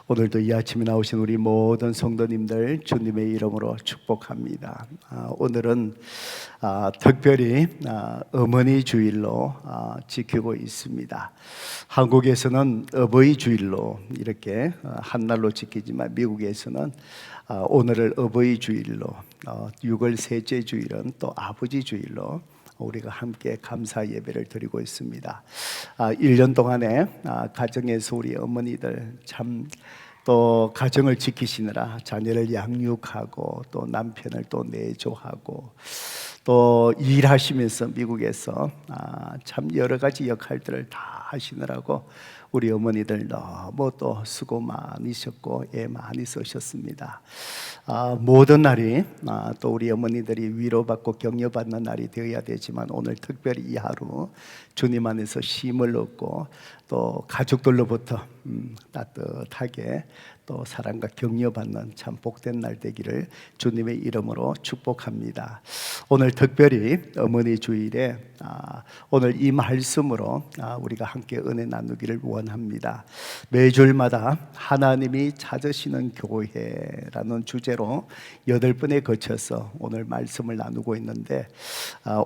오늘도 이 아침에 나오신 우리 모든 성도님들 주님의 이름으로 축복합니다. 오늘은 특별히 어머니 주일로 지키고 있습니다. 한국에서는 어버이 주일로 이렇게 한 날로 지키지만 미국에서는 오늘을 어버이 주일로 6월 셋째 주일은 또 아버지 주일로 우리가 함께 감사 예배를 드리고 있습니다. 1년 동안에 가정에서 우리 어머니들 참 또 가정을 지키시느라 자녀를 양육하고 또 남편을 또 내조하고 또 일하시면서 미국에서 참 여러 가지 역할들을 다 하시느라고 우리 어머니들 너무 또 수고 많으셨고 애 많이 쓰셨습니다. 모든 날이 또 우리 어머니들이 위로받고 격려받는 날이 되어야 되지만 오늘 특별히 이 하루 주님 안에서 쉼을 얻고 또 가족들로부터 따뜻하게 또 사랑과 격려받는 참 복된 날 되기를 주님의 이름으로 축복합니다. 오늘 특별히 어머니 주일에 오늘 이 말씀으로 우리가 함께 은혜 나누기를 원합니다. 매주일마다 하나님이 찾으시는 교회라는 주제로 8번에 거쳐서 오늘 말씀을 나누고 있는데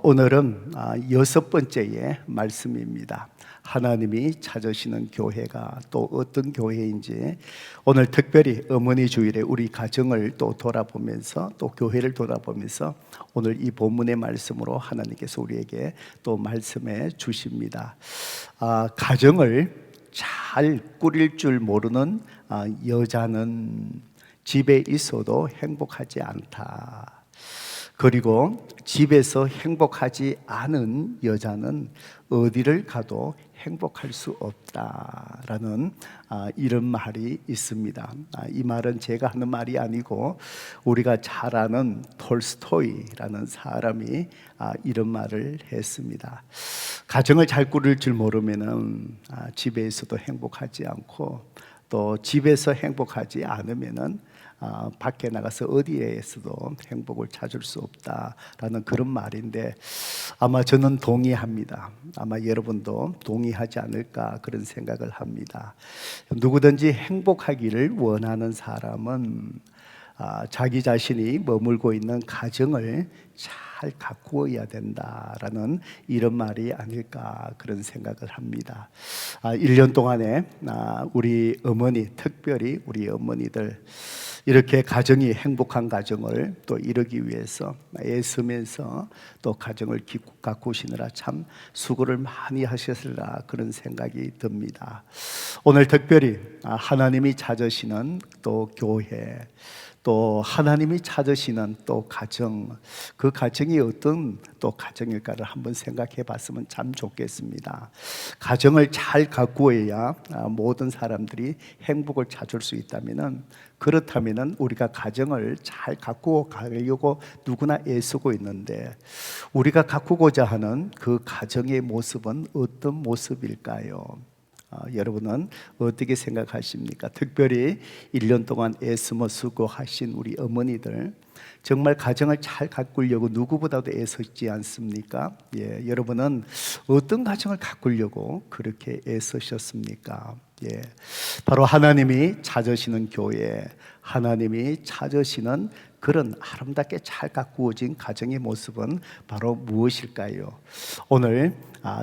오늘은 6번째의 말씀입니다. 하나님이 찾으시는 교회가 또 어떤 교회인지 오늘 특별히 어머니 주일에 우리 가정을 또 돌아보면서 또 교회를 돌아보면서 오늘 이 본문의 말씀으로 하나님께서 우리에게 또 말씀해 주십니다. 가정을 잘 꾸릴 줄 모르는 여자는 집에 있어도 행복하지 않다. 그리고 집에서 행복하지 않은 여자는 어디를 가도 행복할 수 없다라는 이런 말이 있습니다. 이 말은 제가 하는 말이 아니고 우리가 잘 아는 톨스토이라는 사람이 이런 말을 했습니다. 가정을 잘 꾸릴 줄 모르면은 집에서도 행복하지 않고 또 집에서 행복하지 않으면은 밖에 나가서 어디에서도 행복을 찾을 수 없다라는 그런 말인데 아마 저는 동의합니다. 아마 여러분도 동의하지 않을까 그런 생각을 합니다. 누구든지 행복하기를 원하는 사람은 자기 자신이 머물고 있는 가정을 잘 가꾸어야 된다라는 이런 말이 아닐까 그런 생각을 합니다. 1년 동안에 우리 어머니, 특별히 우리 어머니들 이렇게 가정이 행복한 가정을 또 이루기 위해서 애쓰면서 또 가정을 가꾸시느라 참 수고를 많이 하셨으리라 그런 생각이 듭니다. 오늘 특별히 하나님이 찾으시는 또 교회 또 하나님이 찾으시는 또 가정, 그 가정이 어떤 또 가정일까를 한번 생각해 봤으면 참 좋겠습니다. 가정을 잘 가꾸어야 모든 사람들이 행복을 찾을 수 있다면은 그렇다면은 우리가 가정을 잘 가꾸어 가려고 누구나 애쓰고 있는데 우리가 가꾸고자 하는 그 가정의 모습은 어떤 모습일까요? 여러분은 어떻게 생각하십니까? 특별히 1년 동안 애쓰며 수고하신 우리 어머니들 정말 가정을 잘 가꾸려고 누구보다도 애쓰지 않습니까? 여러분은 어떤 가정을 가꾸려고 그렇게 애쓰셨습니까? 바로 하나님이 찾으시는 교회, 하나님이 찾으시는 그런 아름답게 잘 가꾸어진 가정의 모습은 바로 무엇일까요? 오늘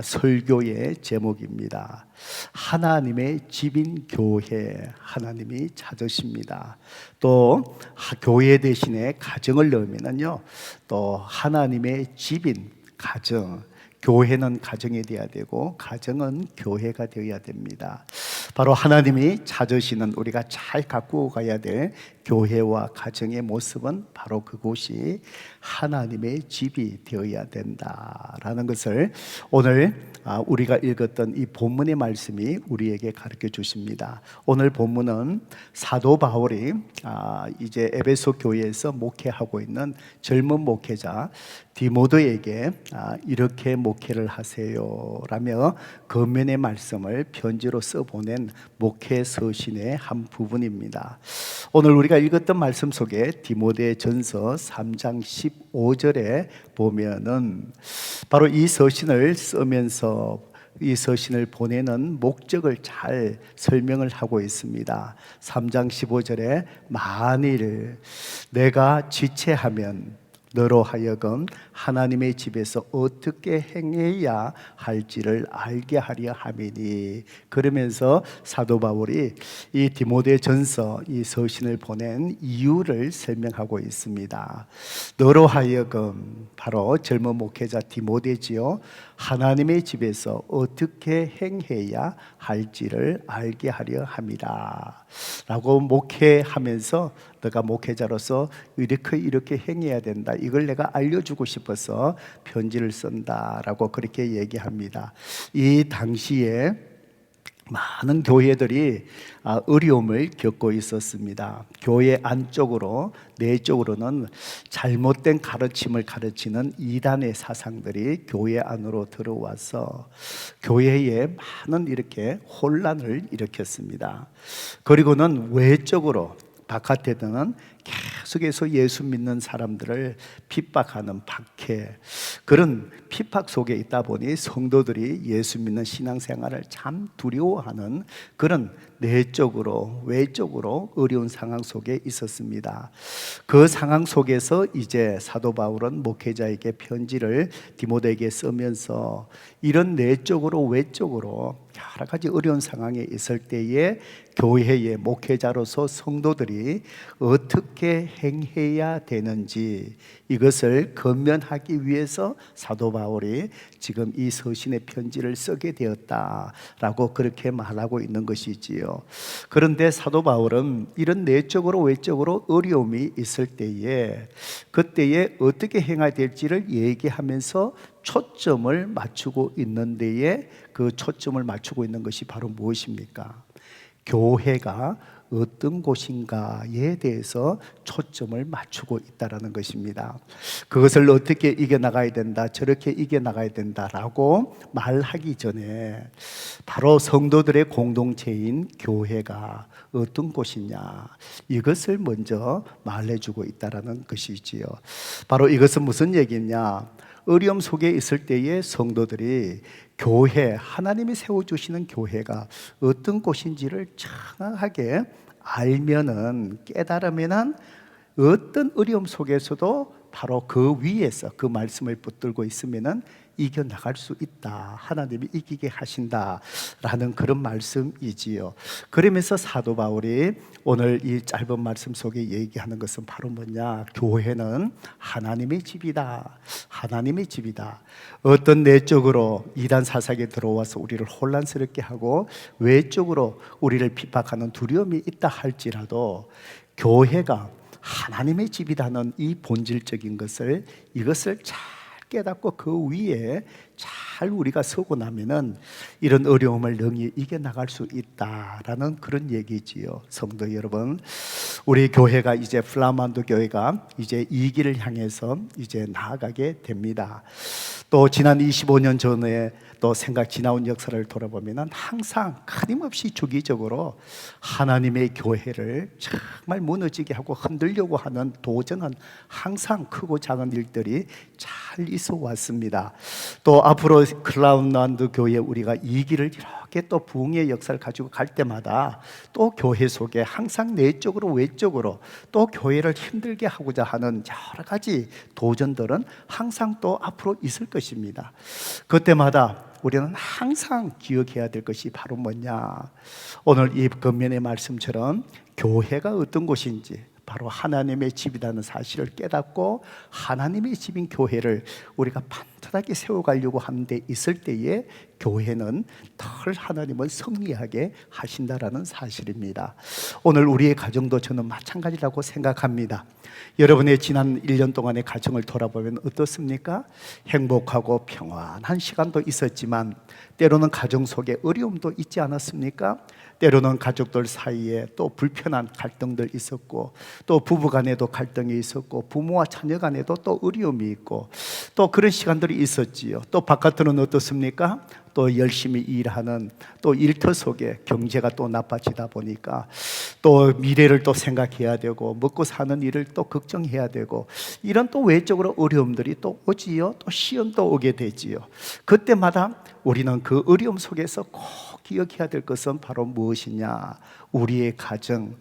설교의 제목입니다. 하나님의 집인 교회, 하나님이 찾으십니다. 또 교회 대신에 가정을 넣으면요, 또 하나님의 집인 가정, 교회는 가정이 되어야 되고 가정은 교회가 되어야 됩니다. 바로 하나님이 찾으시는 우리가 잘 가꾸어 가야 될 교회와 가정의 모습은 바로 그곳이 하나님의 집이 되어야 된다라는 것을 오늘 우리가 읽었던 이 본문의 말씀이 우리에게 가르쳐 주십니다. 오늘 본문은 사도 바울이 이제 에베소 교회에서 목회하고 있는 젊은 목회자 디모데에게 이렇게 목회를 하세요라며 권면의 말씀을 편지로 써보낸 목회 서신의 한 부분입니다. 오늘 우리가 읽었던 말씀 속에 디모데전서 3장 15절에 보면은 바로 이 서신을 쓰면서 이 서신을 보내는 목적을 잘 설명을 하고 있습니다. 3장 15절에 만일 내가 지체하면 너로 하여금 하나님의 집에서 어떻게 행해야 할지를 알게 하려 함이니. 그러면서 사도 바울이 이 디모데전서 이 서신을 보낸 이유를 설명하고 있습니다. 너로 하여금, 바로 젊은 목회자 디모데지요, 하나님의 집에서 어떻게 행해야 할지를 알게 하려 함이라 라고 목회하면서 너가 목회자로서 이렇게 행해야 된다, 이걸 내가 알려주고 싶어서 편지를 쓴다라고 그렇게 얘기합니다. 이 당시에 많은 교회들이 어려움을 겪고 있었습니다. 교회 안쪽으로, 내적으로는 잘못된 가르침을 가르치는 이단의 사상들이 교회 안으로 들어와서 교회에 많은 이렇게 혼란을 일으켰습니다. 그리고는 외적으로, 바깥에는 계속해서 예수 믿는 사람들을 핍박하는 박해, 그런 핍박 속에 있다 보니 성도들이 예수 믿는 신앙생활을 참 두려워하는 그런 내적으로 외적으로 어려운 상황 속에 있었습니다. 그 상황 속에서 이제 사도 바울은 목회자에게 편지를 디모데에게 쓰면서 이런 내적으로 외적으로 여러 가지 어려운 상황에 있을 때에 교회의 목회자로서 성도들이 어떻게 행해야 되는지, 이것을 건면하기 위해서 사도 바울이 지금 이 서신의 편지를 쓰게 되었다라고 그렇게 말하고 있는 것이지요. 그런데 사도 바울은 이런 내적으로 외적으로 어려움이 있을 때에 그때에 어떻게 행해야 될지를 얘기하면서 초점을 맞추고 있는 데에, 그 초점을 맞추고 있는 것이 바로 무엇입니까? 교회가 어떤 곳인가에 대해서 초점을 맞추고 있다는 것입니다. 그것을 어떻게 이겨나가야 된다, 저렇게 이겨나가야 된다라고 말하기 전에 바로 성도들의 공동체인 교회가 어떤 곳이냐, 이것을 먼저 말해주고 있다는 것이지요. 바로 이것은 무슨 얘기냐, 어려움 속에 있을 때에 성도들이 교회, 하나님이 세워주시는 교회가 어떤 곳인지를 정확하게 알면은, 깨달으면은 어떤 어려움 속에서도 바로 그 위에서 그 말씀을 붙들고 있으면은 이겨나갈 수 있다, 하나님이 이기게 하신다라는 그런 말씀이지요. 그러면서 사도 바울이 오늘 이 짧은 말씀 속에 얘기하는 것은 바로 뭐냐, 교회는 하나님의 집이다, 하나님의 집이다. 어떤 내적으로 이단 사상에 들어와서 우리를 혼란스럽게 하고 외적으로 우리를 핍박하는 두려움이 있다 할지라도 교회가 하나님의 집이라는 이 본질적인 것을, 이것을 잘 깨닫고 그 위에 잘 우리가 서고 나면은 이런 어려움을 능히 이겨나갈 수 있다라는 그런 얘기지요. 성도 여러분, 우리 교회가 이제 플라만드 교회가 이제 이 길을 향해서 이제 나아가게 됩니다. 또 지난 25년 전에 또 생각 지나온 역사를 돌아보면 항상 끊임없이 주기적으로 하나님의 교회를 정말 무너지게 하고 흔들려고 하는 도전은 항상 크고 작은 일들이 잘 있어 왔습니다. 또 앞으로 클라운란드 교회 우리가 이 길을 이렇게 또 부흥의 역사를 가지고 갈 때마다 또 교회 속에 항상 내적으로 외적으로 또 교회를 힘들게 하고자 하는 여러 가지 도전들은 항상 또 앞으로 있을 것입니다. 그때마다 우리는 항상 기억해야 될 것이 바로 뭐냐, 오늘 이 겉면의 말씀처럼 교회가 어떤 곳인지, 바로 하나님의 집이라는 사실을 깨닫고 하나님의 집인 교회를 우리가 반듯하게 세워가려고 하는 데 있을 때에 교회는 덜 하나님을 승리하게 하신다라는 사실입니다. 오늘 우리의 가정도 저는 마찬가지라고 생각합니다. 여러분의 지난 1년 동안의 가정을 돌아보면 어떻습니까? 행복하고 평안한 시간도 있었지만 때로는 가정 속에 어려움도 있지 않았습니까? 때로는 가족들 사이에 또 불편한 갈등들 있었고, 또 부부 간에도 갈등이 있었고, 부모와 자녀 간에도 또 어려움이 있고, 또 그런 시간들이 있었지요. 또 바깥으로는 어떻습니까? 또 열심히 일하는 또 일터 속에 경제가 또 나빠지다 보니까 또 미래를 또 생각해야 되고, 먹고 사는 일을 또 걱정해야 되고, 이런 또 외적으로 어려움들이 또 오지요. 또 시험도 오게 되지요. 그때마다 우리는 그 어려움 속에서 꼭 기억해야 될 것은 바로 무엇이냐? 우리의 가정,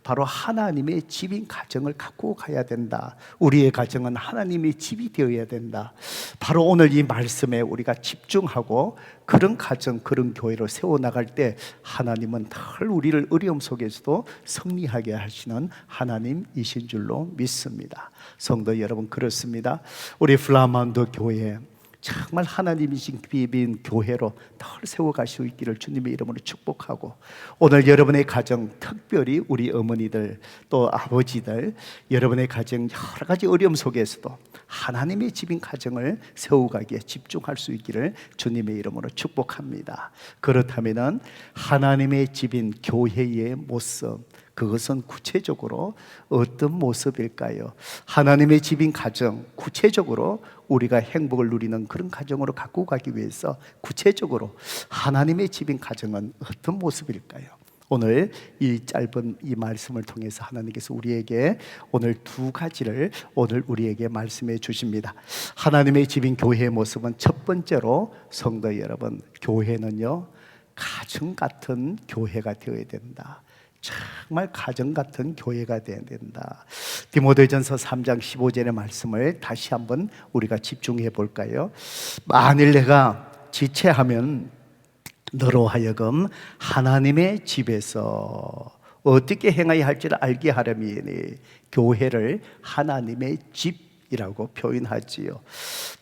바로 하나님의 집인 가정을 갖고 가야 된다. 우리의 가정은 하나님의 집이 되어야 된다. 바로 오늘 이 말씀에 우리가 집중하고 그런 가정, 그런 교회를 세워나갈 때 하나님은 늘 우리를 어려움 속에서도 승리하게 하시는 하나님이신 줄로 믿습니다. 성도 여러분, 그렇습니다. 우리 플라만드 교회 정말 하나님이신 비빈 교회로 늘 세워가시고 있기를 주님의 이름으로 축복하고, 오늘 여러분의 가정, 특별히 우리 어머니들 또 아버지들, 여러분의 가정 여러 가지 어려움 속에서도 하나님의 집인 가정을 세워가기에 집중할 수 있기를 주님의 이름으로 축복합니다. 그렇다면 하나님의 집인 교회의 모습, 그것은 구체적으로 어떤 모습일까요? 하나님의 집인 가정, 구체적으로 우리가 행복을 누리는 그런 가정으로 갖고 가기 위해서 구체적으로 하나님의 집인 가정은 어떤 모습일까요? 오늘 이 짧은 이 말씀을 통해서 하나님께서 우리에게 오늘 두 가지를 오늘 우리에게 말씀해 주십니다. 하나님의 집인 교회의 모습은 첫 번째로, 성도 여러분, 교회는요 가정 같은 교회가 되어야 된다. 정말 가정 같은 교회가 되어야 된다. 디모데전서 3장 15절의 말씀을 다시 한번 우리가 집중해 볼까요? 만일 내가 지체하면 너로 하여금 하나님의 집에서 어떻게 행하여 할지를 알게 하려니, 교회를 하나님의 집이라고 표현하지요.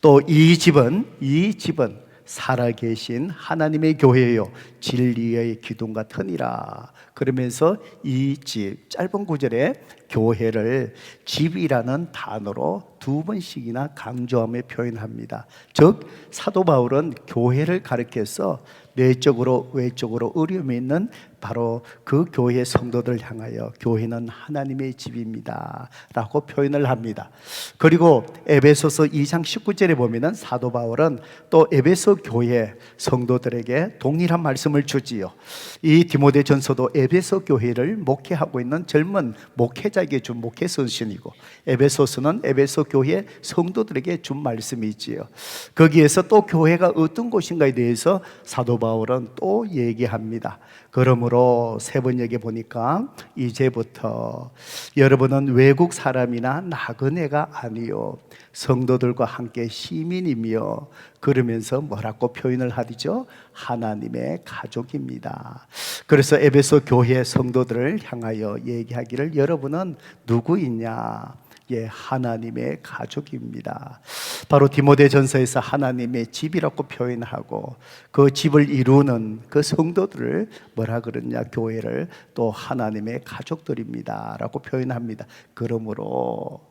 또 이 집은 살아계신 하나님의 교회요 진리의 기둥과 터니라. 그러면서 이 집, 짧은 구절에 교회를 집이라는 단어로 두 번씩이나 강조하며 표현합니다. 즉 사도 바울은 교회를 가리켜서 내적으로 외적으로 어려움이 있는 바로 그 교회의 성도들을 향하여 교회는 하나님의 집입니다 라고 표현을 합니다. 그리고 에베소서 2장 19절에 보면 사도 바울은 또 에베소 교회 성도들에게 동일한 말씀을 주지요. 이 디모데전서도 에베소 교회를 목회하고 있는 젊은 목회자에게 준 목회 서신이고, 에베소서는 에베소 교회 성도들에게 준 말씀이지요. 거기에서 또 교회가 어떤 곳인가에 대해서 사도 바울은 또 얘기합니다. 그러므로 세 번역에 보니까 이제부터 여러분은 외국 사람이나 나그네가 아니요 성도들과 함께 시민이며, 그러면서 뭐라고 표현을 하죠? 하나님의 가족입니다. 그래서 에베소 교회 성도들을 향하여 얘기하기를, 여러분은 누구이냐? 예, 하나님의 가족입니다. 바로 디모데전서에서 하나님의 집이라고 표현하고, 그 집을 이루는 그 성도들을 뭐라 그러냐? 교회를 또 하나님의 가족들입니다 라고 표현합니다. 그러므로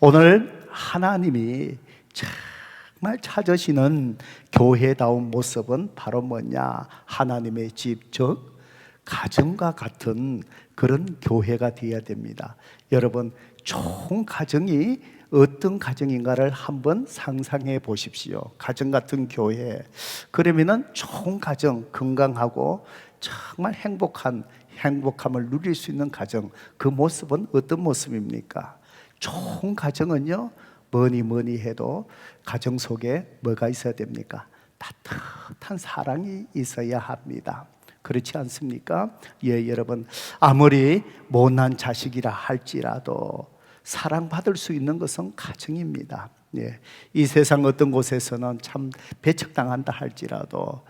오늘 하나님이 정말 찾으시는 교회다운 모습은 바로 뭐냐? 하나님의 집, 즉 가정과 같은 그런 교회가 되어야 됩니다. 여러분, 좋은 가정이 어떤 가정인가를 한번 상상해 보십시오. 가정 같은 교회, 그러면은 좋은 가정, 건강하고 정말 행복함을 누릴 수 있는 가정, 그 모습은 어떤 모습입니까? 좋은 가정은요, 뭐니 해도 가정 속에 뭐가 있어야 됩니까? 따뜻한 사랑이 있어야 합니다. 그렇지 않습니까? 예, 여러분, 아무리 못난 자식이라 할지라도 사랑받을 수 있는 것은 가정입니다. 예, 이 세상 어떤 곳에서는 참 배척당한다 할지라도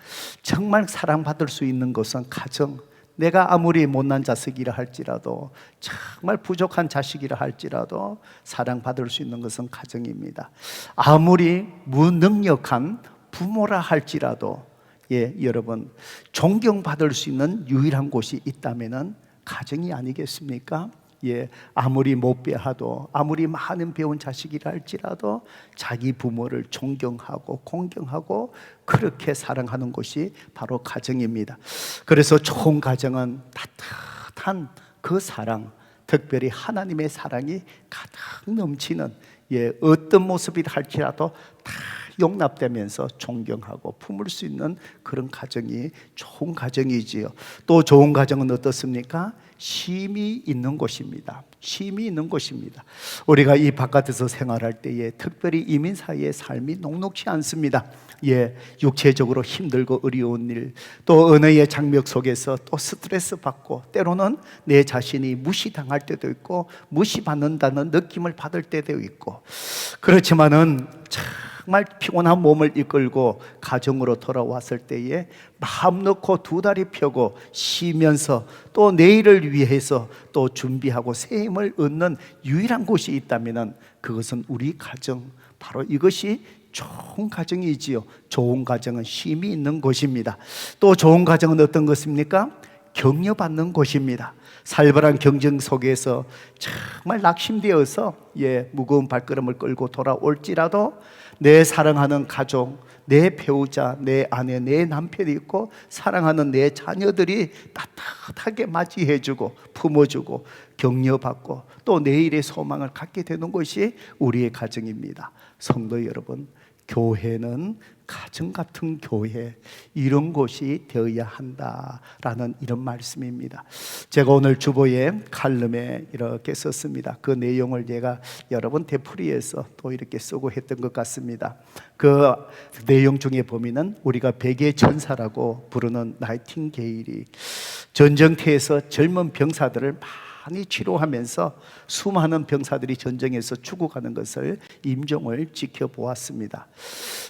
정말 사랑받을 수 있는 것은 가정. 내가 아무리 못난 자식이라 할지라도, 정말 부족한 자식이라 할지라도 사랑받을 수 있는 것은 가정입니다. 아무리 무능력한 부모라 할지라도, 예, 여러분, 존경받을 수 있는 유일한 곳이 있다면은 가정이 아니겠습니까? 예, 아무리 못 배워도, 아무리 많은 배운 자식이라 할지라도 자기 부모를 존경하고 공경하고 그렇게 사랑하는 곳이 바로 가정입니다. 그래서 좋은 가정은 따뜻한 그 사랑, 특별히 하나님의 사랑이 가득 넘치는, 예, 어떤 모습이라 할지라도 다 용납되면서 존경하고 품을 수 있는 그런 가정이 좋은 가정이지요. 또 좋은 가정은 어떻습니까? 쉼이 있는 곳입니다. 쉼이 있는 곳입니다. 우리가 이 바깥에서 생활할 때에 특별히 이민 사회의 삶이 녹록지 않습니다. 예, 육체적으로 힘들고 어려운 일, 또 언어의 장벽 속에서 또 스트레스 받고, 때로는 내 자신이 무시당할 때도 있고 무시받는다는 느낌을 받을 때도 있고, 그렇지만은 정말 피곤한 몸을 이끌고 가정으로 돌아왔을 때에 마음 놓고 두 다리 펴고 쉬면서 또 내일을 위해서 또 준비하고 새 힘을 얻는 유일한 곳이 있다면 그것은 우리 가정, 바로 이것이 좋은 가정이지요. 좋은 가정은 쉼이 있는 곳입니다. 또 좋은 가정은 어떤 것입니까? 격려받는 곳입니다. 살벌한 경쟁 속에서 정말 낙심되어서, 예, 무거운 발걸음을 끌고 돌아올지라도 내 사랑하는 가족, 내 배우자, 내 아내, 내 남편이 있고 사랑하는 내 자녀들이 따뜻하게 맞이해주고 품어주고 격려받고 또 내일의 소망을 갖게 되는 것이 우리의 가정입니다. 성도 여러분, 교회는 가정 같은 교회, 이런 곳이 되어야 한다라는 이런 말씀입니다. 제가 오늘 주보에 칼럼에 이렇게 썼습니다. 그 내용을 제가 여러 번 되풀이해서 또 이렇게 쓰고 했던 것 같습니다. 그 내용 중에 보면은 우리가 백의 천사라고 부르는 나이팅게일이 전쟁터에서 젊은 병사들을 많이 치료하면서 수많은 병사들이 전쟁에서 죽어가는 것을 임종을 지켜보았습니다.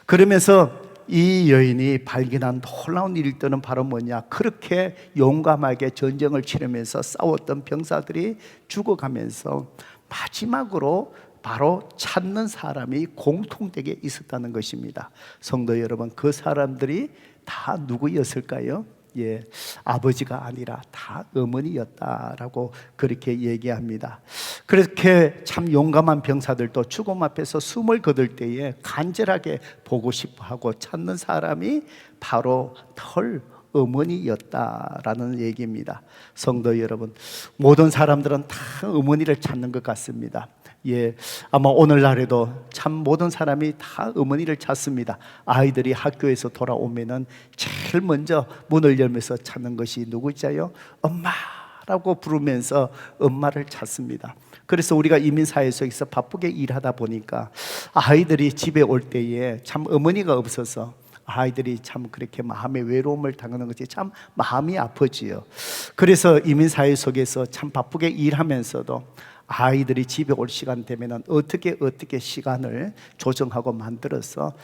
그러면서 이 여인이 발견한 놀라운 일들은 바로 뭐냐? 그렇게 용감하게 전쟁을 치르면서 싸웠던 병사들이 죽어가면서 마지막으로 바로 찾는 사람이 공통되게 있었다는 것입니다. 성도 여러분, 그 사람들이 다 누구였을까요? 예, 아버지가 아니라 다 어머니였다라고 그렇게 얘기합니다. 그렇게 참 용감한 병사들도 죽음 앞에서 숨을 거둘 때에 간절하게 보고 싶어 하고 찾는 사람이 바로 털 어머니였다라는 얘기입니다. 성도 여러분, 모든 사람들은 다 어머니를 찾는 것 같습니다. 예, 아마 오늘날에도 참 모든 사람이 다 어머니를 찾습니다. 아이들이 학교에서 돌아오면은 제일 먼저 문을 열면서 찾는 것이 누구지요? 엄마라고 부르면서 엄마를 찾습니다. 그래서 우리가 이민사회 속에서 바쁘게 일하다 보니까 아이들이 집에 올 때에 참 어머니가 없어서 아이들이 참 그렇게 마음의 외로움을 당하는 것이 참 마음이 아프지요. 그래서 이민사회 속에서 참 바쁘게 일하면서도 아이들이 집에 올 시간 되면 어떻게 시간을 조정하고 만들어서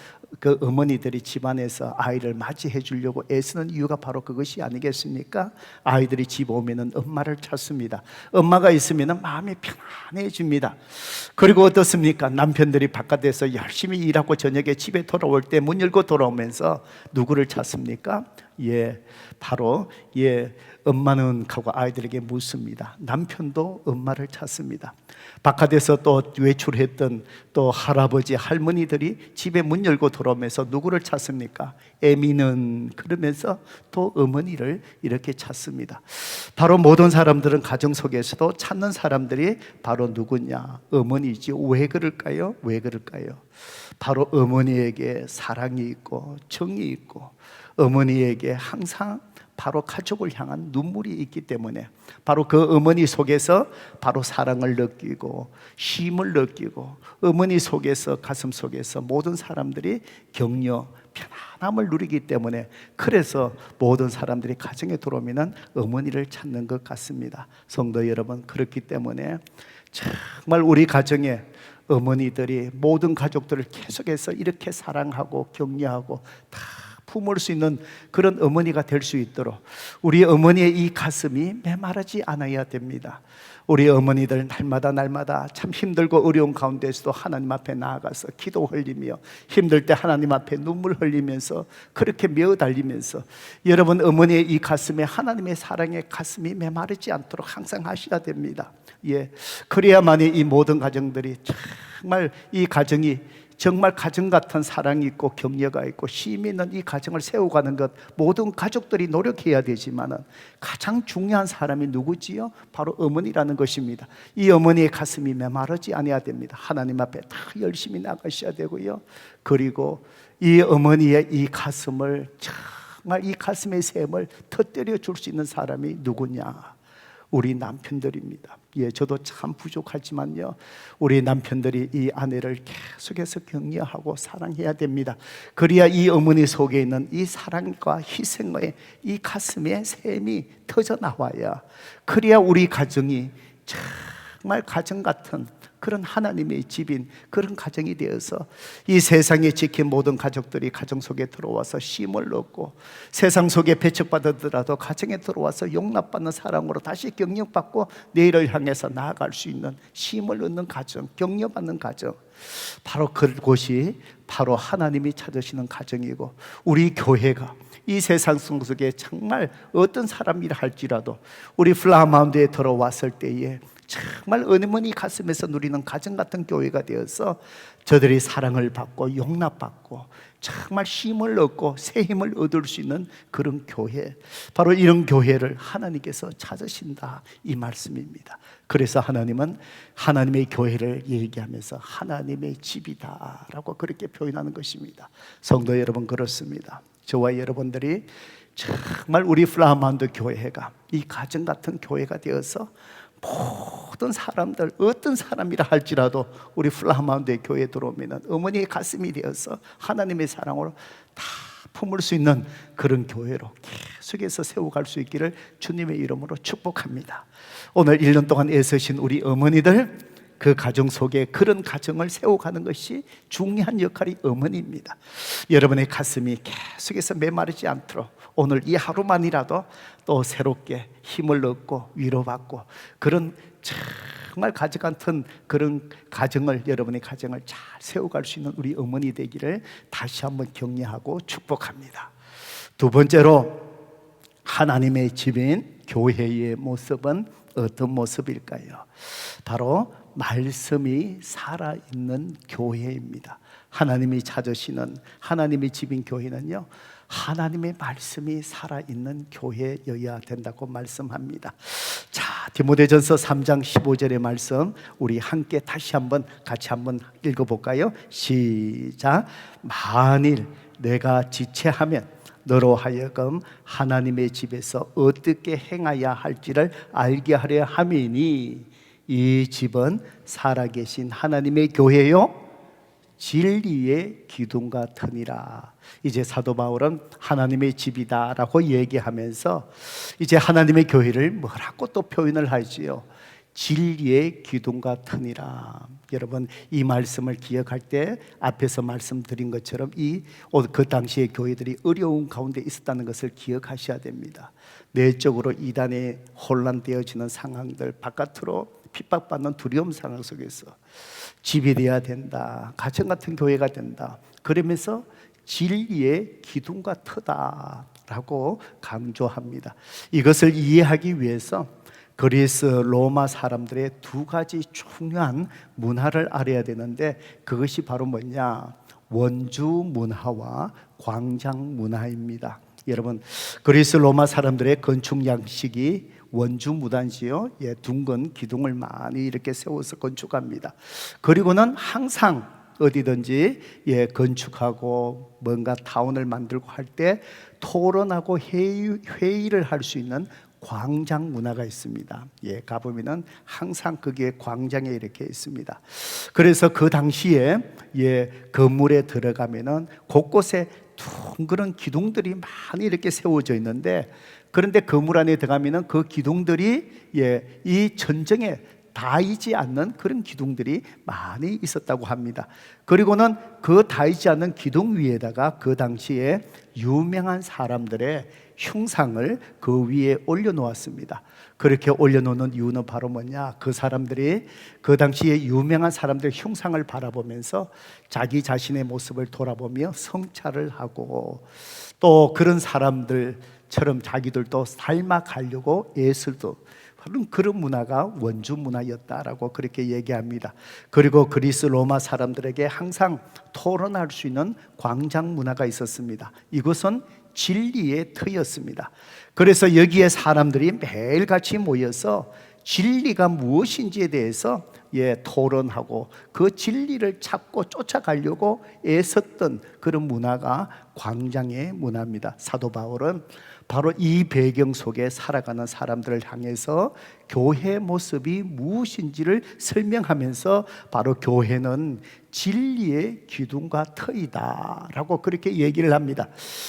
그 어머니들이 집안에서 아이를 맞이해 주려고 애쓰는 이유가 바로 그것이 아니겠습니까? 아이들이 집 오면 엄마를 찾습니다. 엄마가 있으면 마음이 편안해집니다. 그리고 어떻습니까? 남편들이 바깥에서 열심히 일하고 저녁에 집에 돌아올 때 문 열고 돌아오면서 누구를 찾습니까? 예, 바로 엄마는 하고 아이들에게 묻습니다. 남편도 엄마를 찾습니다. 바깥에서 또 외출했던 또 할아버지 할머니들이 집에 문 열고 돌아오면서 누구를 찾습니까? 애미는, 그러면서 또 어머니를 이렇게 찾습니다. 바로 모든 사람들은 가정 속에서도 찾는 사람들이 바로 누구냐? 어머니지. 왜 그럴까요? 왜 그럴까요? 바로 어머니에게 사랑이 있고 정이 있고 어머니에게 항상 바로 가족을 향한 눈물이 있기 때문에 바로 그 어머니 속에서 바로 사랑을 느끼고 쉼을 느끼고 어머니 속에서, 가슴 속에서 모든 사람들이 격려, 편안함을 누리기 때문에 그래서 모든 사람들이 가정에 들어오면 어머니를 찾는 것 같습니다. 성도 여러분, 그렇기 때문에 정말 우리 가정에 어머니들이 모든 가족들을 계속해서 이렇게 사랑하고 격려하고 다 품을 수 있는 그런 어머니가 될 수 있도록 우리 어머니의 이 가슴이 메마르지 않아야 됩니다. 우리 어머니들 날마다 참 힘들고 어려운 가운데서도 하나님 앞에 나아가서 기도 흘리며 힘들 때 하나님 앞에 눈물 흘리면서 그렇게 메어 달리면서 여러분 어머니의 이 가슴에 하나님의 사랑의 가슴이 메마르지 않도록 항상 하셔야 됩니다. 그래야만이 이 모든 가정들이 정말 이 가정이 정말 가정 같은 사랑이 있고 격려가 있고 힘이 있는 이 가정을 세워가는 것 모든 가족들이 노력해야 되지만 가장 중요한 사람이 누구지요? 바로 어머니라는 것입니다. 이 어머니의 가슴이 메마르지 않아야 됩니다. 하나님 앞에 다 열심히 나가셔야 되고요. 그리고 이 어머니의 이 가슴을 정말 이 가슴의 샘을 터뜨려 줄 수 있는 사람이 누구냐? 우리 남편들입니다. 저도 참 부족하지만요, 우리 남편들이 이 아내를 계속해서 격려하고 사랑해야 됩니다. 그래야 이 어머니 속에 있는 이 사랑과 희생의 이 가슴의 샘이 터져 나와야, 그래야 우리 가정이 정말 가정 같은 그런 하나님의 집인 그런 가정이 되어서 이 세상에 지킨 모든 가족들이 가정 속에 들어와서 쉼을 얻고, 세상 속에 배척받았더라도 가정에 들어와서 용납받는 사랑으로 다시 격려받고 내일을 향해서 나아갈 수 있는 쉼을 얻는 가정, 격려받는 가정, 바로 그곳이 바로 하나님이 찾으시는 가정이고, 우리 교회가 이 세상 속에 정말 어떤 사람이라 할지라도 우리 플라마운드에 들어왔을 때에 정말 어머니 가슴에서 누리는 가정 같은 교회가 되어서 저들이 사랑을 받고 용납받고 정말 힘을 얻고 새 힘을 얻을 수 있는 그런 교회, 바로 이런 교회를 하나님께서 찾으신다, 이 말씀입니다. 그래서 하나님은 하나님의 교회를 얘기하면서 하나님의 집이다 라고 그렇게 표현하는 것입니다. 성도 여러분, 그렇습니다. 저와 여러분들이 정말 우리 플라마운드 교회가 이 가정 같은 교회가 되어서 모든 사람들 어떤 사람이라 할지라도 우리 플라마운드의 교회에 들어오면 어머니의 가슴이 되어서 하나님의 사랑으로 다 품을 수 있는 그런 교회로 계속해서 세워갈 수 있기를 주님의 이름으로 축복합니다. 오늘 1년 동안 애쓰신 우리 어머니들, 그 가정 속에 그런 가정을 세워가는 것이 중요한 역할이 어머니입니다. 여러분의 가슴이 계속해서 메마르지 않도록 오늘 이 하루만이라도 또 새롭게 힘을 얻고 위로받고 그런 정말 가정 같은 그런 가정을, 여러분의 가정을 잘 세워갈 수 있는 우리 어머니 되기를 다시 한번 격려하고 축복합니다. 두 번째로, 하나님의 집인 교회의 모습은 어떤 모습일까요? 바로 말씀이 살아있는 교회입니다. 하나님이 찾으시는 하나님의 집인 교회는요, 하나님의 말씀이 살아있는 교회여야 된다고 말씀합니다. 자, 디모데전서 3장 15절의 말씀 우리 함께 다시 한번 같이 한번 읽어볼까요? 시작. 만일 내가 지체하면 너로 하여금 하나님의 집에서 어떻게 행하여야 할지를 알게 하려 함이니 이 집은 살아계신 하나님의 교회요 진리의 기둥 같으니라. 이제 사도 바울은 하나님의 집이다라고 얘기하면서 이제 하나님의 교회를 뭐라고 또 표현을 하지요? 진리의 기둥 같으니라. 여러분, 이 말씀을 기억할 때 앞에서 말씀드린 것처럼 그 당시의 교회들이 어려운 가운데 있었다는 것을 기억하셔야 됩니다. 내적으로 이단에 혼란되어지는 상황들, 바깥으로 핍박받는 두려움 상황 속에서 집이 되어야 된다, 가정 같은 교회가 된다, 그러면서 진리의 기둥과 터다라고 강조합니다. 이것을 이해하기 위해서 그리스 로마 사람들의 두 가지 중요한 문화를 알아야 되는데, 그것이 바로 뭐냐? 원주 문화와 광장 문화입니다. 여러분, 그리스 로마 사람들의 건축 양식이 원주 무단지요, 둥근 기둥을 많이 이렇게 세워서 건축합니다. 그리고는 항상 어디든지 건축하고 뭔가 타운을 만들고 할 때 토론하고 회의를 할 수 있는 광장 문화가 있습니다. 가보면은 항상 그게 광장에 이렇게 있습니다. 그래서 그 당시에 건물에 들어가면은 곳곳에 둥그런 기둥들이 많이 이렇게 세워져 있는데, 그런데 건물 안에 들어가면은 그 기둥들이 이 전쟁에 닿이지 않는 그런 기둥들이 많이 있었다고 합니다. 그리고는 그 닿이지 않는 기둥 위에다가 그 당시에 유명한 사람들의 흉상을 그 위에 올려놓았습니다. 그렇게 올려놓는 이유는 바로 뭐냐? 그 사람들이 그 당시에 유명한 사람들의 흉상을 바라보면서 자기 자신의 모습을 돌아보며 성찰을 하고, 또 그런 사람들처럼 자기들도 닮아가려고 애쓰도 그런 문화가 원주 문화였다라고 그렇게 얘기합니다. 그리고 그리스 로마 사람들에게 항상 토론할 수 있는 광장 문화가 있었습니다. 이것은 진리의 터였습니다. 그래서 여기에 사람들이 매일같이 모여서 진리가 무엇인지에 대해서 토론하고 그 진리를 찾고 쫓아가려고 애썼던 그런 문화가 광장의 문화입니다. 사도 바울은 바로 이 배경 속에 살아가는 사람들을 향해서 교회 모습이 무엇인지를 설명하면서 바로 교회는 진리의 기둥과 터이다 라고 그렇게 얘기를 합니다.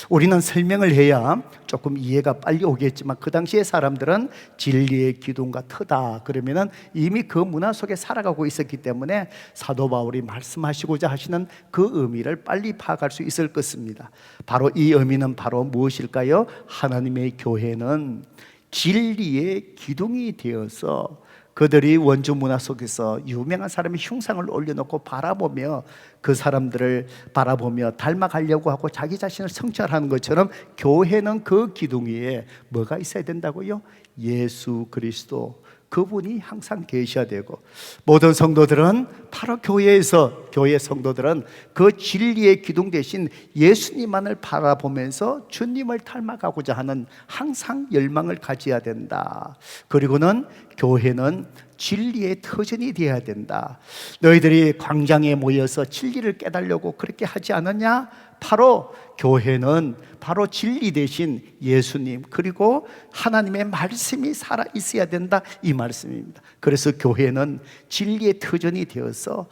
우리는 설명을 해야 조금 이해가 빨리 오겠지만, 그 당시의 사람들은 진리의 기둥과 터다 그러면은 이미 그 문화 속에 살아가고 있었기 때문에 사도 바울이 말씀하시고자 하시는 그 의미를 빨리 파악할 수 있을 것입니다. 바로 이 의미는 바로 무엇일까요? 하나님의 교회는 진리의 기둥이 되어서 그들이 원주 문화 속에서 유명한 사람의 흉상을 올려놓고 바라보며 그 사람들을 바라보며 닮아가려고 하고 자기 자신을 성찰하는 것처럼, 교회는 그 기둥 위에 뭐가 있어야 된다고요? 예수 그리스도, 그분이 항상 계셔야 되고, 모든 성도들은 바로 교회에서, 교회 성도들은 그 진리의 기둥 대신 예수님만을 바라보면서 주님을 닮아가고자 하는 항상 열망을 가져야 된다. 그리고는 교회는 진리의 터전이 되어야 된다. 너희들이 광장에 모여서 진리를 깨달으려고 그렇게 하지 않았냐? 바로 교회는 바로 진리 대신 예수님, 그리고 하나님의 말씀이 살아 있어야 된다, 이 말씀입니다. 그래서 교회는 진리의 터전이 되어서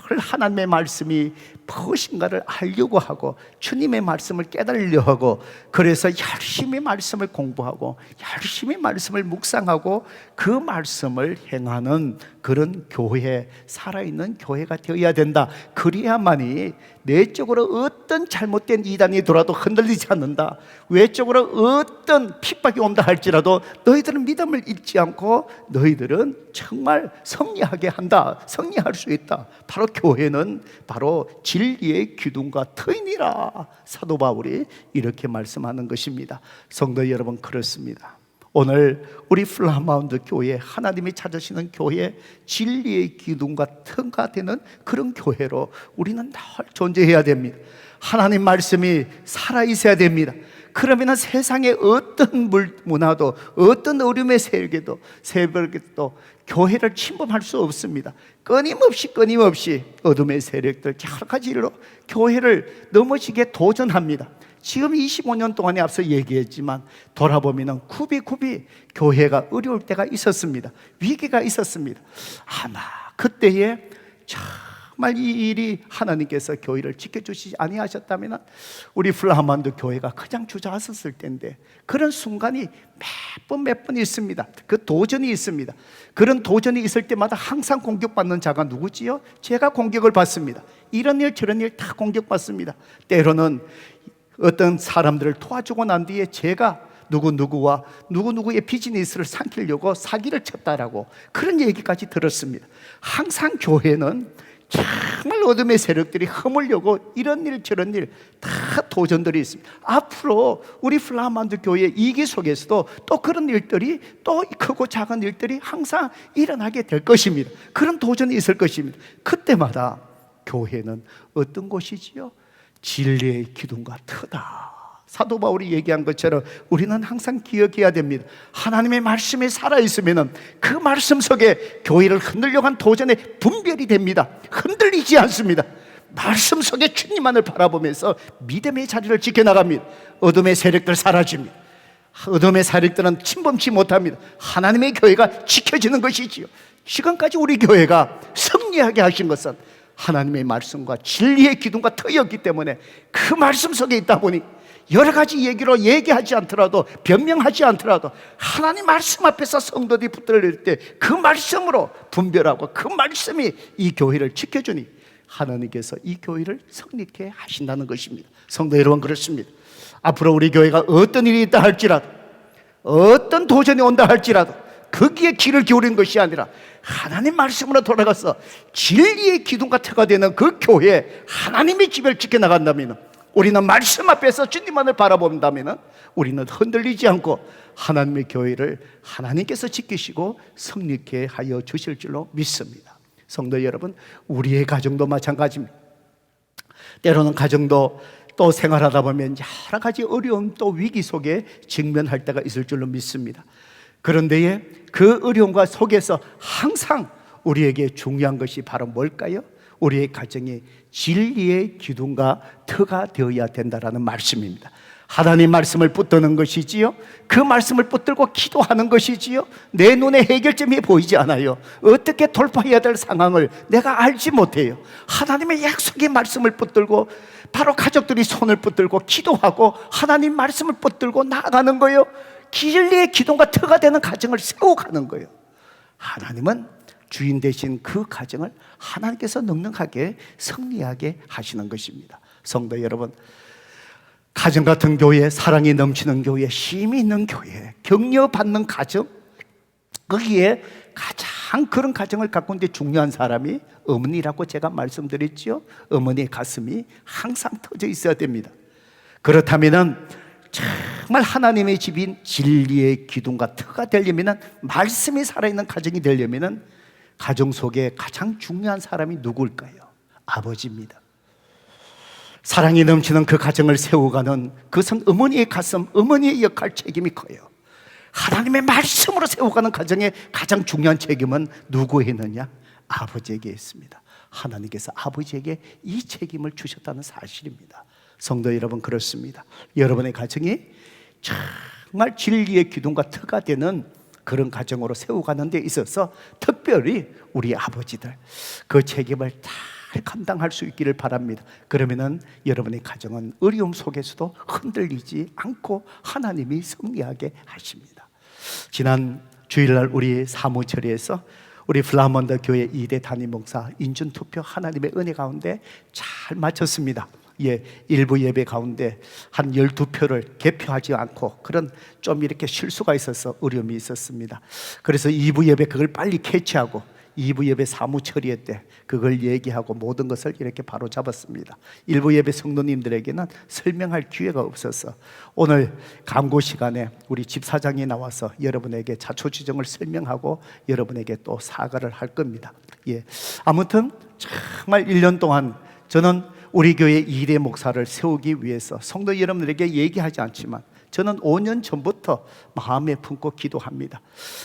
늘 하나님의 말씀이 무엇인가를 알려고 하고 주님의 말씀을 깨달으려 하고, 그래서 열심히 말씀을 공부하고 열심히 말씀을 묵상하고 그 말씀을 행하는 그런 교회, 살아있는 교회가 되어야 된다. 그래야만이 내적으로 어떤 잘못된 이단이 돌아도 흔들리지 않는다. 외적으로 어떤 핍박이 온다 할지라도 너희들은 믿음을 잃지 않고 너희들은 정말 승리하게 한다, 승리할 수 있다. 바로 교회는 바로 진리의 기둥과 터이니라. 사도 바울이 이렇게 말씀하는 것입니다. 성도 여러분, 그렇습니다. 오늘 우리 플라마운드 교회, 하나님이 찾으시는 교회, 진리의 기둥과 터가 되는 그런 교회로 우리는 늘 존재해야 됩니다. 하나님 말씀이 살아있어야 됩니다. 그러면 세상의 어떤 문화도, 어떤 어려움의 세력에도 교회를 침범할 수 없습니다. 끊임없이 어둠의 세력들 여러 가지로 교회를 넘어지게 도전합니다. 지금 25년 동안에 앞서 얘기했지만 돌아보면 굽이 교회가 어려울 때가 있었습니다. 위기가 있었습니다. 아마 그때에 정말 이 일이 하나님께서 교회를 지켜주시지 아니하셨다면 우리 플라마운드 교회가 그냥 주저앉았을 텐데, 그런 순간이 몇 번 있습니다. 그 도전이 있습니다. 그런 도전이 있을 때마다 항상 공격받는 자가 누구지요? 제가 공격을 받습니다. 이런 일 저런 일 다 공격받습니다. 때로는 어떤 사람들을 도와주고 난 뒤에 제가 누구누구의 비즈니스를 삼키려고 사기를 쳤다라고 그런 얘기까지 들었습니다. 항상 교회는 정말 어둠의 세력들이 허물려고 이런 일 저런 일 다 도전들이 있습니다. 앞으로 우리 플라마운드 교회 이기 속에서도 또 그런 일들이, 또 크고 작은 일들이 항상 일어나게 될 것입니다. 그런 도전이 있을 것입니다. 그때마다 교회는 어떤 곳이지요? 진리의 기둥과 터다. 사도 바울이 얘기한 것처럼 우리는 항상 기억해야 됩니다. 하나님의 말씀이 살아있으면 그 말씀 속에 교회를 흔들려고 한 도전의 분별이 됩니다. 흔들리지 않습니다. 말씀 속에 주님만을 바라보면서 믿음의 자리를 지켜나갑니다. 어둠의 세력들 사라집니다. 어둠의 세력들은 침범치 못합니다. 하나님의 교회가 지켜지는 것이지요. 지금까지 우리 교회가 승리하게 하신 것은 하나님의 말씀과 진리의 기둥과 터였기 때문에 그 말씀 속에 있다 보니 여러 가지 얘기로 얘기하지 않더라도, 변명하지 않더라도 하나님 말씀 앞에서 성도들이 붙들릴 때 그 말씀으로 분별하고 그 말씀이 이 교회를 지켜주니 하나님께서 이 교회를 성립케 하신다는 것입니다. 성도 여러분, 그렇습니다. 앞으로 우리 교회가 어떤 일이 있다 할지라도, 어떤 도전이 온다 할지라도 거기에 귀를 기울인 것이 아니라 하나님 말씀으로 돌아가서 진리의 기둥과 터가 되는 그 교회, 하나님의 집을 지켜나간다면, 우리는 말씀 앞에서 주님만을 바라본다면 우리는 흔들리지 않고 하나님의 교회를 하나님께서 지키시고 성립케 하여 주실 줄로 믿습니다. 성도 여러분, 우리의 가정도 마찬가지입니다. 때로는 가정도 또 생활하다 보면 여러 가지 어려움 또 위기 속에 직면할 때가 있을 줄로 믿습니다. 그런데 그 어려움과 속에서 항상 우리에게 중요한 것이 바로 뭘까요? 우리의 가정이 진리의 기둥과 터가 되어야 된다라는 말씀입니다. 하나님 말씀을 붙드는 것이지요, 그 말씀을 붙들고 기도하는 것이지요. 내 눈에 해결점이 보이지 않아요. 어떻게 돌파해야 될 상황을 내가 알지 못해요. 하나님의 약속의 말씀을 붙들고 바로 가족들이 손을 붙들고 기도하고 하나님 말씀을 붙들고 나아가는 거예요. 진리의 기둥과 터가 되는 가정을 세워가는 거예요. 하나님은 주인 되신 그 가정을 하나님께서 넉넉하게 승리하게 하시는 것입니다. 성도 여러분, 가정 같은 교회, 사랑이 넘치는 교회, 힘이 있는 교회, 격려받는 가정, 거기에 가장 그런 가정을 갖고 있는데 중요한 사람이 어머니라고 제가 말씀드렸죠. 어머니의 가슴이 항상 터져 있어야 됩니다. 그렇다면 정말 하나님의 집인 진리의 기둥과 터가 되려면, 말씀이 살아있는 가정이 되려면 가정 속에 가장 중요한 사람이 누구일까요? 아버지입니다. 사랑이 넘치는 그 가정을 세워가는 그것은 어머니의 가슴, 어머니의 역할, 책임이 커요. 하나님의 말씀으로 세워가는 가정의 가장 중요한 책임은 누구에 있느냐? 아버지에게 있습니다. 하나님께서 아버지에게 이 책임을 주셨다는 사실입니다. 성도 여러분, 그렇습니다. 여러분의 가정이 정말 진리의 기둥과 터가 되는 그런 가정으로 세워가는 데 있어서 특별히 우리 아버지들 그 책임을 잘 감당할 수 있기를 바랍니다. 그러면은 여러분의 가정은 어려움 속에서도 흔들리지 않고 하나님이 승리하게 하십니다. 지난 주일날 우리 사무처리에서 우리 플라몬드 교회 2대 담임 목사 인준 투표 하나님의 은혜 가운데 잘 마쳤습니다. 일부 예배 가운데 한 12표를 개표하지 않고 그런 좀 이렇게 실수가 있어서 어려움이 있었습니다. 그래서 2부 예배 그걸 빨리 캐치하고 2부 예배 사무 처리회 때 그걸 얘기하고 모든 것을 이렇게 바로 잡았습니다. 1부 예배 성도님들에게는 설명할 기회가 없어서 오늘 강구 시간에 우리 집사장이 나와서 여러분에게 자초지정을 설명하고 여러분에게 또 사과를 할 겁니다. 아무튼 정말 1년 동안 저는 우리 교회 2대 목사를 세우기 위해서 성도 여러분들에게 얘기하지 않지만 저는 5년 전부터 마음에 품고 기도합니다.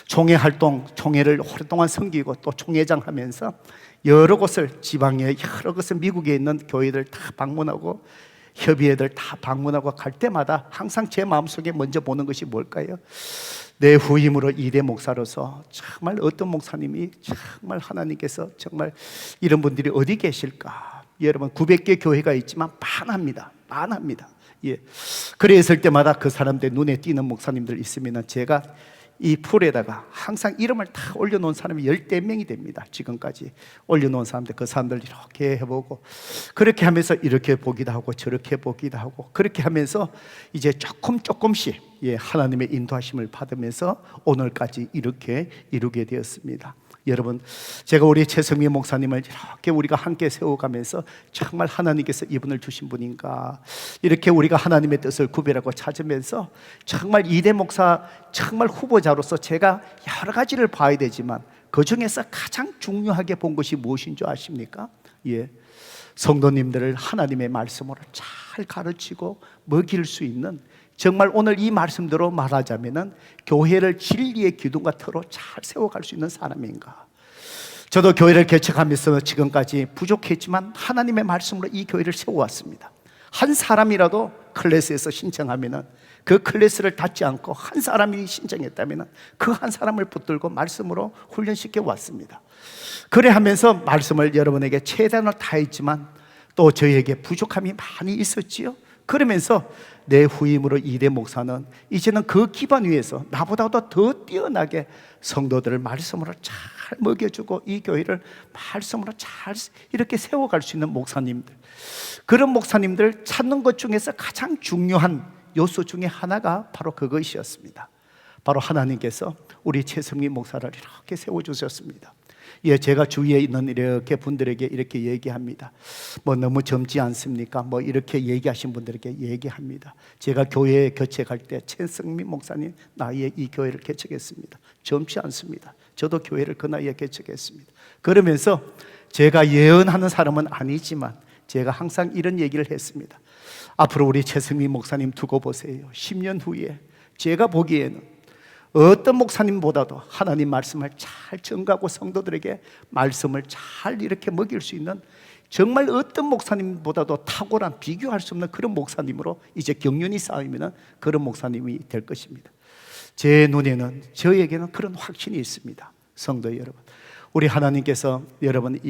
총회 활동, 총회를 오랫동안 섬기고 또 총회장 하면서 여러 곳을, 지방에 여러 곳을, 미국에 있는 교회들 다 방문하고 협의회들 다 방문하고 갈 때마다 항상 제 마음속에 먼저 보는 것이 뭘까요? 내 후임으로 2대 목사로서 정말 어떤 목사님이 정말 하나님께서 정말 이런 분들이 어디 계실까? 여러분 900개 교회가 있지만 많합니다. 그랬을 때마다 그 사람들 눈에 띄는 목사님들 있으면 제가 이 풀에다가 항상 이름을 다 올려놓은 사람이 10대 명이 됩니다. 지금까지 올려놓은 사람들, 그 사람들 이렇게 해보고 그렇게 하면서 이렇게 보기도 하고 저렇게 보기도 하고 그렇게 하면서 이제 조금씩 하나님의 인도하심을 받으면서 오늘까지 이렇게 이루게 되었습니다. 여러분, 제가 우리 최성미 목사님을 이렇게 우리가 함께 세워가면서 정말 하나님께서 이분을 주신 분인가, 이렇게 우리가 하나님의 뜻을 구별하고 찾으면서 정말 2대 목사 정말 후보자로서 제가 여러 가지를 봐야 되지만 그 중에서 가장 중요하게 본 것이 무엇인 줄 아십니까? 성도님들을 하나님의 말씀으로 잘 가르치고 먹일 수 있는, 정말 오늘 이 말씀대로 말하자면은 교회를 진리의 기둥과 터로 잘 세워갈 수 있는 사람인가. 저도 교회를 개척하면서 지금까지 부족했지만 하나님의 말씀으로 이 교회를 세워왔습니다. 한 사람이라도 클래스에서 신청하면은 그 클래스를 닫지 않고 한 사람이 신청했다면은 그 한 사람을 붙들고 말씀으로 훈련시켜 왔습니다. 그래 하면서 말씀을 여러분에게 최대한을 다했지만 또 저희에게 부족함이 많이 있었지요. 그러면서 내 후임으로 이대 목사는 이제는 그 기반 위에서 나보다도 더 뛰어나게 성도들을 말씀으로 잘 먹여주고 이 교회를 말씀으로 잘 이렇게 세워갈 수 있는 목사님들, 그런 목사님들 찾는 것 중에서 가장 중요한 요소 중에 하나가 바로 그것이었습니다. 바로 하나님께서 우리 최성민 목사를 이렇게 세워주셨습니다. 예, 제가 주위에 있는 이렇게 분들에게 이렇게 얘기합니다. 뭐 너무 젊지 않습니까? 뭐 이렇게 얘기하신 분들에게 얘기합니다. 제가 교회에 개척할 때 최성민 목사님 나이에 이 교회를 개척했습니다. 젊지 않습니다. 저도 교회를 그 나이에 개척했습니다. 그러면서 제가 예언하는 사람은 아니지만 제가 항상 이런 얘기를 했습니다. 앞으로 우리 최성민 목사님 두고 보세요. 10년 후에 제가 보기에는 어떤 목사님보다도 하나님 말씀을 잘 전가하고 성도들에게 말씀을 잘 이렇게 먹일 수 있는, 정말 어떤 목사님보다도 탁월한, 비교할 수 없는 그런 목사님으로 이제 경륜이 쌓이면 그런 목사님이 될 것입니다. 제 눈에는, 저에게는 그런 확신이 있습니다. 성도 여러분, 우리 하나님께서 여러분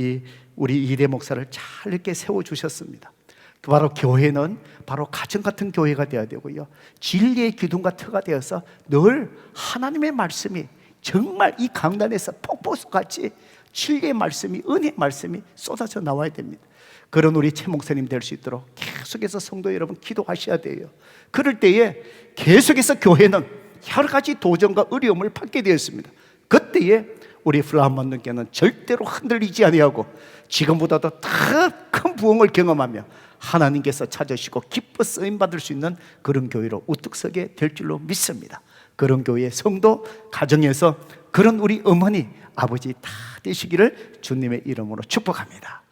우리 이대 목사를 잘 이렇게 세워주셨습니다. 바로 교회는 바로 가정 같은 교회가 되어야 되고요, 진리의 기둥과 터가 되어서 늘 하나님의 말씀이 정말 이 강단에서 폭포수같이 진리의 말씀이, 은혜의 말씀이 쏟아져 나와야 됩니다. 그런 우리 최 목사님 될 수 있도록 계속해서 성도 여러분 기도하셔야 돼요. 그럴 때에 계속해서 교회는 여러 가지 도전과 어려움을 받게 되었습니다. 그때에 우리 플라만는께는 절대로 흔들리지 아니하고 지금보다도 더 큰 부흥을 경험하며 하나님께서 찾으시고 기뻐 쓰임받을 수 있는 그런 교회로 우뚝 서게 될 줄로 믿습니다. 그런 교회 성도 가정에서 그런 우리 어머니 아버지 다 되시기를 주님의 이름으로 축복합니다.